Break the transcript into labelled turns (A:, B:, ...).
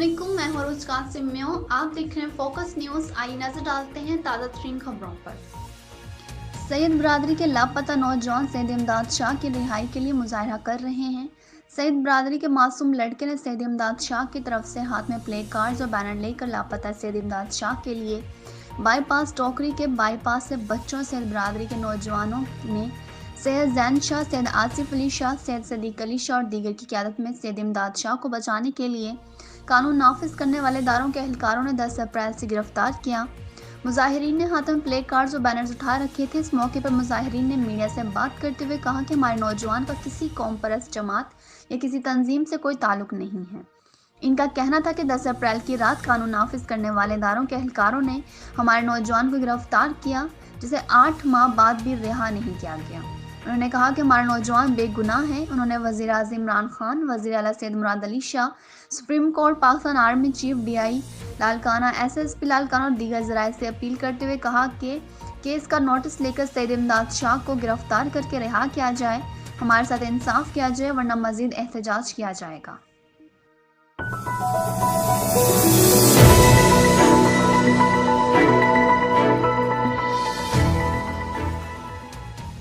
A: अस्सलामुअलैकुम, मैं हूं रोज कासिम में हूं। आप देख रहे हैं फोकस न्यूज। आइए नजर डालते हैं ताज़ा तरीन खबरों पर। सैयद बरादरी के लापता नौजवान सैयद इमदाद शाह की रिहाई के लिए मुजाहरा कर रहे हैं। सैयद बरादरी के मासूम लड़के ने सैयद इमदाद शाह की तरफ से हाथ में प्ले कार्ड्स और बैनर लेकर लापता सैयद इमदाद शाह के लिए बाईपास टोकरी के बाईपास से बच्चों सैयद बरादरी के नौजवानों ने सैयद जैन शाह, सैयद आसिफ अली शाह, सैयद सदीक अली शाह और दीगर की क़यादत में सैयद इमदाद शाह को बचाने के लिए कानून नाफिज करने वाले इदारों के एहलकारों ने 10 अप्रैल से गिरफ्तार किया। मुजाहिरीन ने हाथों में प्ले कार्ड्स और बैनर्स उठा रखे थे। इस मौके पर मुजाहिरीन ने मीडिया से बात करते हुए कहा कि हमारे नौजवान का किसी कौम परस्त जमात या किसी तंजीम से कोई ताल्लुक नहीं है। इनका कहना था कि 10 अप्रैल की रात कानून नाफिज करने वाले इदारों के एहलकारों ने हमारे नौजवान को गिरफ्तार किया, जिसे 8 माह बाद भी रिहा नहीं किया गया। उन्होंने कहा कि हमारे नौजवान बेगुनाह हैं। उन्होंने वज़ीर आज़म इमरान खान, वज़ीर आला Syed Murad Ali Shah, supreme court, Pakistan army chief DI Larkana, SSP Larkana और दीगर ज़राए से अपील करते हुए कहा कि केस का नोटिस लेकर सैयद इमदाद शाह को गिरफ्तार करके रिहा किया जाए, हमारे साथ इंसाफ किया जाए, वरना मज़ीद एहतजाज किया जाएगा।